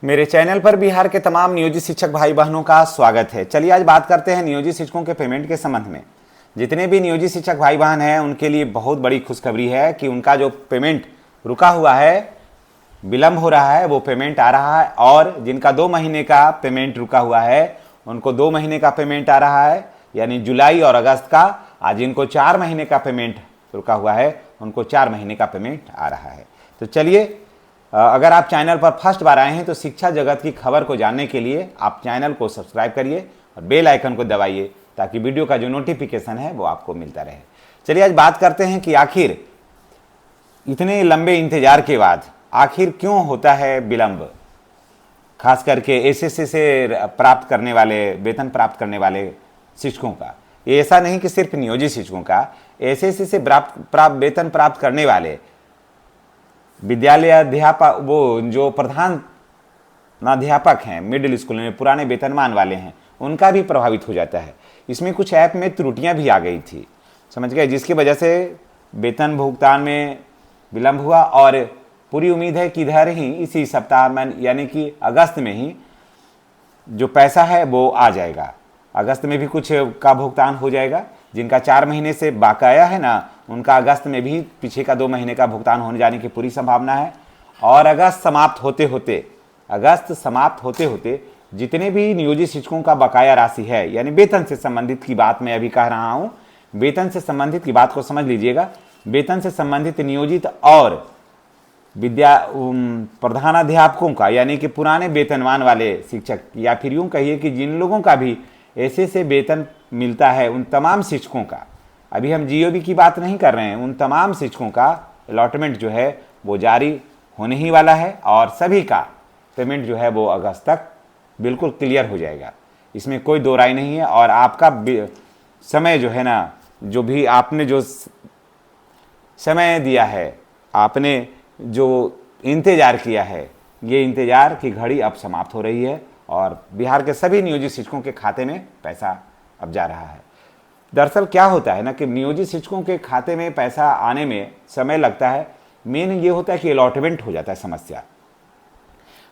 मेरे चैनल पर बिहार के तमाम नियोजित शिक्षक भाई बहनों का स्वागत है। चलिए आज बात करते हैं नियोजित शिक्षकों के पेमेंट के संबंध में। जितने भी नियोजित शिक्षक भाई बहन हैं उनके लिए बहुत बड़ी खुशखबरी है कि उनका जो पेमेंट रुका हुआ है, विलम्ब हो रहा है, वो पेमेंट आ रहा है। और जिनका 2 महीने का पेमेंट रुका हुआ है उनको 2 महीने का पेमेंट आ रहा है, यानी जुलाई और अगस्त का। आज जिनको 4 महीने का पेमेंट रुका हुआ है उनको 4 महीने का पेमेंट आ रहा है। तो चलिए, अगर आप चैनल पर फर्स्ट बार आए हैं तो शिक्षा जगत की खबर को जानने के लिए आप चैनल को सब्सक्राइब करिए और बेल आइकन को दबाइए ताकि वीडियो का जो नोटिफिकेशन है वो आपको मिलता रहे। चलिए आज बात करते हैं कि आखिर इतने लंबे इंतजार के बाद आखिर क्यों होता है विलंब, खास करके एसएससी से प्राप्त करने वाले, वेतन प्राप्त करने वाले शिक्षकों का। ये ऐसा नहीं कि सिर्फ नियोजित शिक्षकों का, एसएससी से वेतन प्राप्त करने वाले विद्यालय अध्यापक, वो जो प्रधान अध्यापक हैं मिडिल स्कूल में, पुराने वेतनमान वाले हैं, उनका भी प्रभावित हो जाता है। इसमें कुछ ऐप में त्रुटियां भी आ गई थी, समझ गए, जिसकी वजह से वेतन भुगतान में विलंब हुआ। और पूरी उम्मीद है कि इधर ही इसी सप्ताह में, यानी कि अगस्त में ही जो पैसा है वो आ जाएगा। अगस्त में भी कुछ का भुगतान हो जाएगा। जिनका 4 महीने से बकाया है ना, उनका अगस्त में भी पीछे का 2 महीने का भुगतान होने जाने की पूरी संभावना है। और अगस्त समाप्त होते होते जितने भी नियोजित शिक्षकों का बकाया राशि है, यानी वेतन से संबंधित की बात मैं अभी कह रहा हूं, वेतन से संबंधित की बात को समझ लीजिएगा। वेतन से संबंधित नियोजित और प्रधानाध्यापकों का, यानी कि पुराने वेतनमान वाले शिक्षक, या फिर यूं कहिए कि जिन लोगों का भी ऐसे से वेतन मिलता है, उन तमाम शिक्षकों का, अभी हम जीओबी की बात नहीं कर रहे हैं, उन तमाम शिक्षकों का अलॉटमेंट जो है वो जारी होने ही वाला है। और सभी का पेमेंट जो है वो अगस्त तक बिल्कुल क्लियर हो जाएगा, इसमें कोई दो राय नहीं है। और आपका समय जो है ना, जो भी आपने जो समय दिया है, आपने जो इंतज़ार किया है, ये इंतज़ार की घड़ी अब समाप्त हो रही है और बिहार के सभी नियोजित शिक्षकों के खाते में पैसा अब जा रहा है। दरअसल क्या होता है ना कि नियोजित शिक्षकों के खाते में पैसा आने में समय लगता है। मेन ये होता है कि अलॉटमेंट हो जाता है समस्या,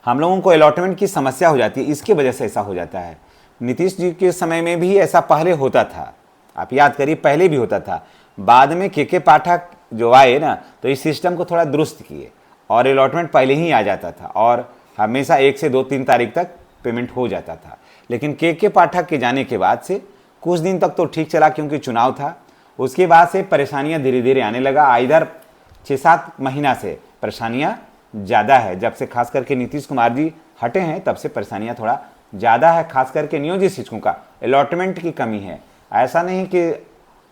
हम लोगों को अलॉटमेंट की समस्या हो जाती है, इसकी वजह से ऐसा हो जाता है। नीतीश जी के समय में भी ऐसा पहले होता था, आप याद करिए, पहले भी होता था। बाद में के पाठक जो आए ना, तो इस सिस्टम को थोड़ा दुरुस्त किए और अलॉटमेंट पहले ही आ जाता था और हमेशा 1 से 2-3 तारीख तक पेमेंट हो जाता था। लेकिन के पाठक के जाने के बाद से कुछ दिन तक तो ठीक चला क्योंकि चुनाव था, उसके बाद से परेशानियां धीरे धीरे आने लगा। इधर 6-7 महीना से परेशानियां ज़्यादा है, जब से खास करके नीतीश कुमार जी हटे हैं तब से परेशानियां थोड़ा ज़्यादा है। खास करके नियोजित शिक्षकों का अलॉटमेंट की कमी है। ऐसा नहीं कि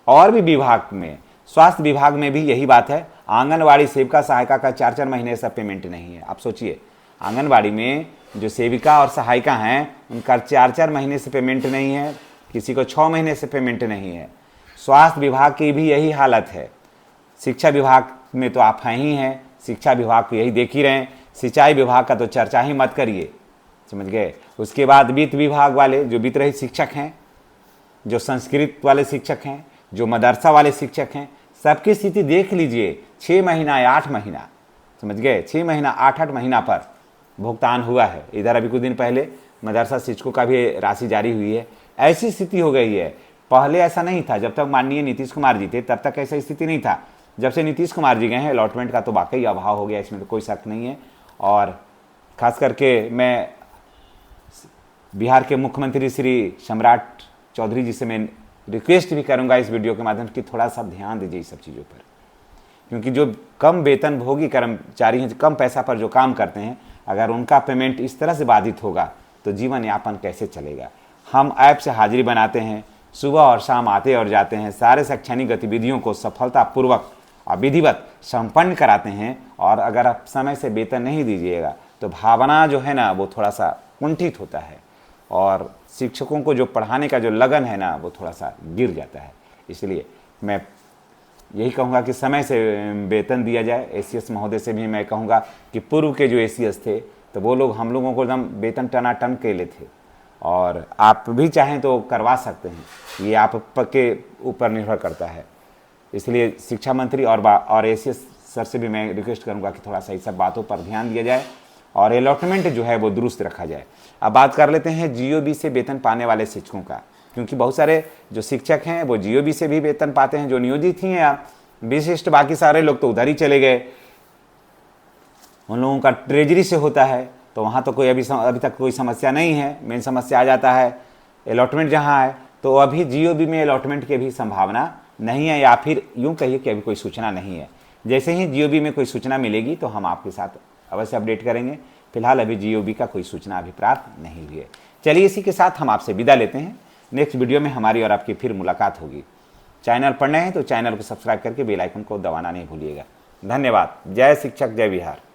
और भी विभाग में, स्वास्थ्य विभाग में भी यही बात है। आंगनवाड़ी सेविका सहायिका का 4-4 महीने से पेमेंट नहीं है। आप सोचिए, आंगनवाड़ी में जो सेविका और सहायिका हैं उनका 4-4 महीने से पेमेंट नहीं है, किसी को 6 महीने से पेमेंट नहीं है। स्वास्थ्य विभाग की भी यही हालत है। शिक्षा विभाग में तो आप हैं ही हैं, शिक्षा विभाग को यही देख ही रहे हैं। सिंचाई विभाग का तो चर्चा ही मत करिए, समझ गए। उसके बाद वित्त विभाग वाले जो वित्त रहित शिक्षक हैं, जो संस्कृत वाले शिक्षक हैं, जो मदरसा वाले शिक्षक हैं, सबकी स्थिति देख लीजिए। 6 महीना या 8 महीना, समझ गए, 6 महीना 8-8 महीना पर भुगतान हुआ है। इधर अभी कुछ दिन पहले मदरसा शिक्षकों का भी राशि जारी हुई है। ऐसी स्थिति हो गई है। पहले ऐसा नहीं था, जब तक माननीय नीतीश कुमार जी थे तब तक ऐसा स्थिति नहीं था। जब से नीतीश कुमार जी गए हैं, अलॉटमेंट का तो वाकई अभाव हो गया, इसमें तो कोई शक नहीं है। और खास करके मैं बिहार के मुख्यमंत्री श्री सम्राट चौधरी जी से मैं रिक्वेस्ट भी करूंगा इस वीडियो के माध्यम से कि थोड़ा सा ध्यान दीजिए इस सब चीज़ों पर, क्योंकि जो कम वेतन भोगी कर्मचारी हैं, कम पैसा पर जो काम करते हैं, अगर उनका पेमेंट इस तरह से बाधित होगा तो जीवन यापन कैसे चलेगा। हम ऐप से हाजिरी बनाते हैं, सुबह और शाम आते और जाते हैं, सारे शैक्षणिक गतिविधियों को सफलतापूर्वक और विधिवत संपन्न कराते हैं। और अगर आप समय से वेतन नहीं दीजिएगा तो भावना जो है ना वो थोड़ा सा कुंठित होता है और शिक्षकों को जो पढ़ाने का जो लगन है ना वो थोड़ा सा गिर जाता है। इसलिए मैं यही कहूँगा कि समय से वेतन दिया जाए। एसीएस महोदय से भी मैं कहूँगा कि पूर्व के जो एसीएस थे तो वो लोग हम लोगों को एकदम वेतन टनाटन के लिए थे, और आप भी चाहें तो करवा सकते हैं, ये आप के ऊपर निर्भर करता है। इसलिए शिक्षा मंत्री और एसीएस सर से भी मैं रिक्वेस्ट करूंगा कि थोड़ा सा इस सब बातों पर ध्यान दिया जाए और अलॉटमेंट जो है वो दुरुस्त रखा जाए। अब बात कर लेते हैं जीओबी से वेतन पाने वाले शिक्षकों का, क्योंकि बहुत सारे जो शिक्षक हैं वो जीओबी से भी वेतन पाते हैं, जो नियोजित ही हैं विशिष्ट, बाकी सारे लोग तो उधर ही चले गए, उन लोगों का ट्रेजरी से होता है, तो वहाँ तो कोई अभी तक कोई समस्या नहीं है। मेन समस्या आ जाता है अलॉटमेंट जहाँ है, तो अभी जीओबी में अलॉटमेंट की भी संभावना नहीं है, या फिर यूँ कहिए कि अभी कोई सूचना नहीं है। जैसे ही जीओबी में कोई सूचना मिलेगी तो हम आपके साथ अवश्य अपडेट करेंगे। फिलहाल अभी जीओबी का कोई सूचना अभी प्राप्त नहीं हुई है। चलिए इसी के साथ हम आपसे विदा लेते हैं। नेक्स्ट वीडियो में हमारी और आपकी फिर मुलाकात होगी। चैनल पर नए हैं तो चैनल को सब्सक्राइब करके बेल आइकन को दबाना नहीं भूलिएगा। धन्यवाद। जय शिक्षक, जय बिहार।